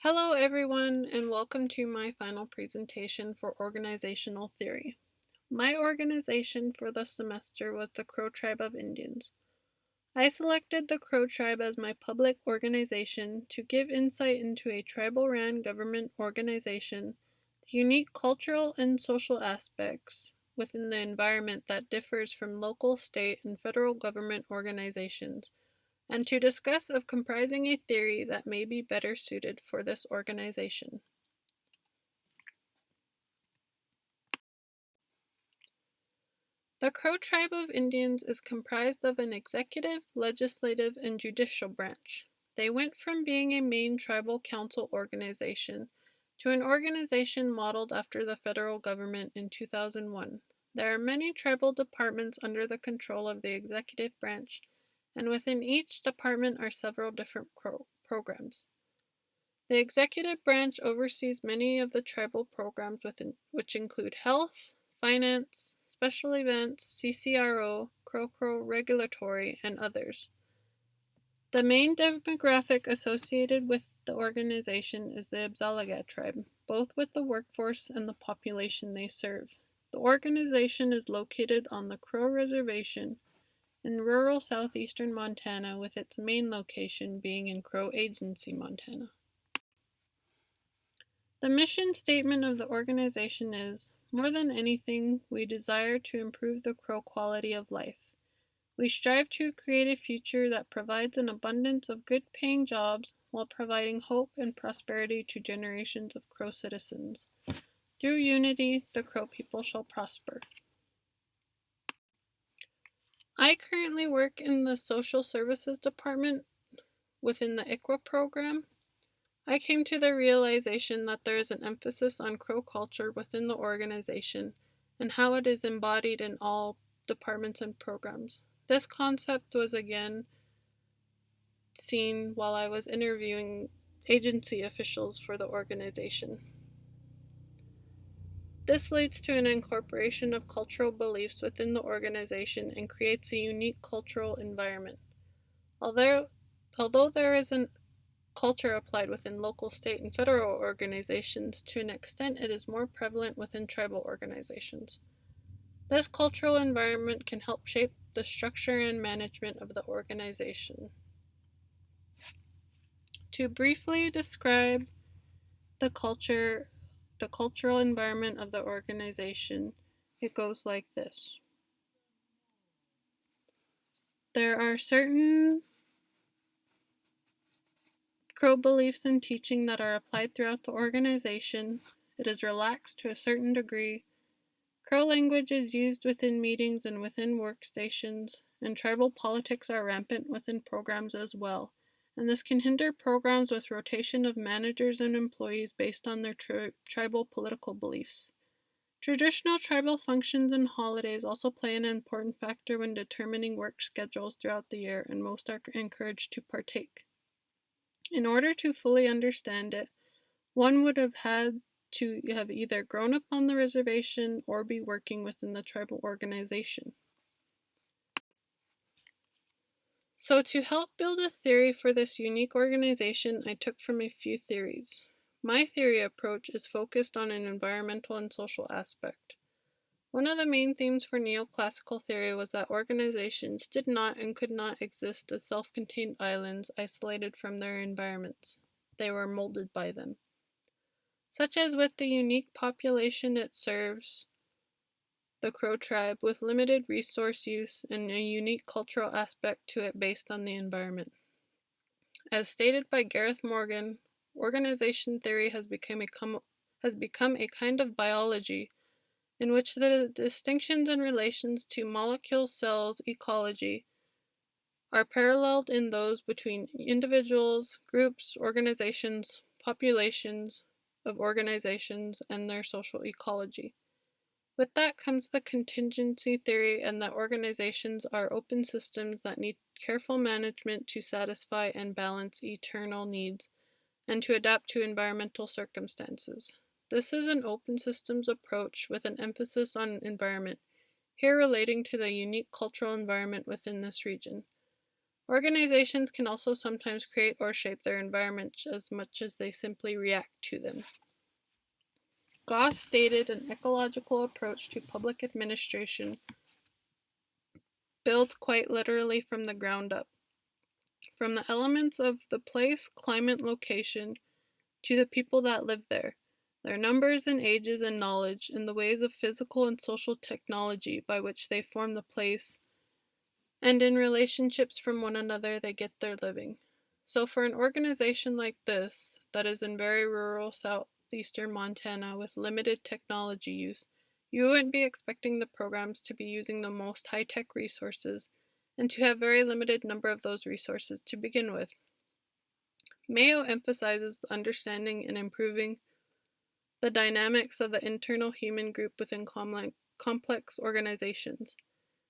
Hello everyone and welcome to my final presentation for organizational theory. My organization for the semester was the Crow Tribe of Indians. I selected the Crow Tribe as my public organization to give insight into a tribal-ran government organization, the unique cultural and social aspects within the environment that differs from local, state, and federal government organizations, and to discuss of comprising a theory that may be better suited for this organization. The Crow Tribe of Indians is comprised of an executive, legislative, and judicial branch. They went from being a main tribal council organization to an organization modeled after the federal government in 2001. There are many tribal departments under the control of the executive branch, and within each department are several different programs. The executive branch oversees many of the tribal programs which include health, finance, special events, CCRO, Crow regulatory, and others. The main demographic associated with the organization is the Abzalaga tribe, both with the workforce and the population they serve. The organization is located on the Crow Reservation in rural southeastern Montana, with its main location being in Crow Agency, Montana. The mission statement of the organization is, more than anything, we desire to improve the Crow quality of life. We strive to create a future that provides an abundance of good-paying jobs while providing hope and prosperity to generations of Crow citizens. Through unity, the Crow people shall prosper. I currently work in the Social Services Department within the ICWA program. I came to the realization that there is an emphasis on Crow culture within the organization and how it is embodied in all departments and programs. This concept was again seen while I was interviewing agency officials for the organization. This leads to an incorporation of cultural beliefs within the organization and creates a unique cultural environment. Although there is an culture applied within local, state, and federal organizations, to an extent it is more prevalent within tribal organizations. This cultural environment can help shape the structure and management of the organization. To briefly describe the cultural environment of the organization, it goes like this. There are certain Crow beliefs and teaching that are applied throughout the organization. It is relaxed to a certain degree. Crow language is used within meetings and within workstations, and tribal politics are rampant within programs as well, and this can hinder programs with rotation of managers and employees based on their tribal political beliefs. Traditional tribal functions and holidays also play an important factor when determining work schedules throughout the year, and most are encouraged to partake. In order to fully understand it, one would have had to have either grown up on the reservation or be working within the tribal organization. So to help build a theory for this unique organization, I took from a few theories. My theory approach is focused on an environmental and social aspect. One of the main themes for neoclassical theory was that organizations did not and could not exist as self-contained islands isolated from their environments. They were molded by them. Such as with the unique population it serves, the Crow tribe, with limited resource use and a unique cultural aspect to it based on the environment. As stated by Gareth Morgan, organization theory has become a kind of biology in which the distinctions and relations to molecule cells ecology are paralleled in those between individuals, groups, organizations, populations of organizations, and their social ecology. With that comes the contingency theory, and that organizations are open systems that need careful management to satisfy and balance eternal needs and to adapt to environmental circumstances. This is an open systems approach with an emphasis on environment, here relating to the unique cultural environment within this region. Organizations can also sometimes create or shape their environment as much as they simply react to them. Goss stated an ecological approach to public administration built quite literally from the ground up, from the elements of the place, climate, location, to the people that live there, their numbers and ages and knowledge, and the ways of physical and social technology by which they form the place, and in relationships from one another they get their living. So, for an organization like this, that is in very rural southeastern Montana with limited technology use, you wouldn't be expecting the programs to be using the most high tech resources and to have very limited number of those resources to begin with. Mayo emphasizes the understanding and improving the dynamics of the internal human group within complex organizations.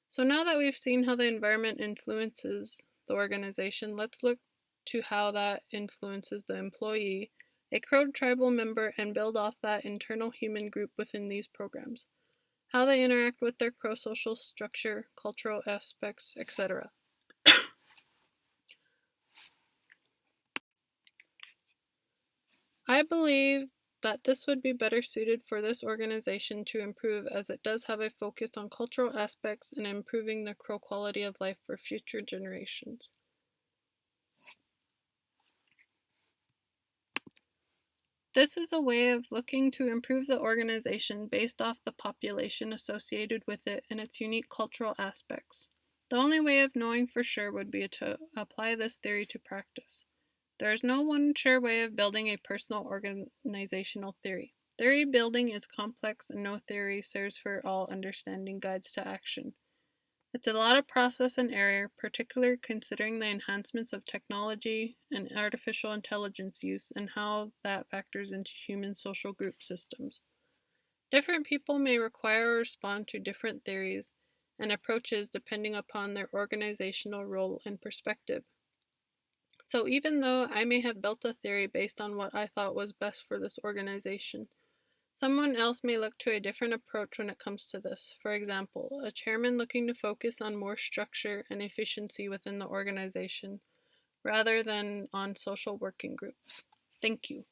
So now that we've seen how the environment influences the organization, let's look to how that influences the employee, a Crow tribal member, and build off that internal human group within these programs, how they interact with their Crow social structure, cultural aspects, etc. I believe that this would be better suited for this organization to improve as it does have a focus on cultural aspects and improving the Crow quality of life for future generations. This is a way of looking to improve the organization based off the population associated with it and its unique cultural aspects. The only way of knowing for sure would be to apply this theory to practice. There is no one sure way of building a personal organizational theory. Theory building is complex and no theory serves for all understanding guides to action. It's a lot of process and error, particularly considering the enhancements of technology and artificial intelligence use and how that factors into human social group systems. Different people may require or respond to different theories and approaches depending upon their organizational role and perspective. So, even though I may have built a theory based on what I thought was best for this organization, someone else may look to a different approach when it comes to this. For example, a chairman looking to focus on more structure and efficiency within the organization rather than on social working groups. Thank you.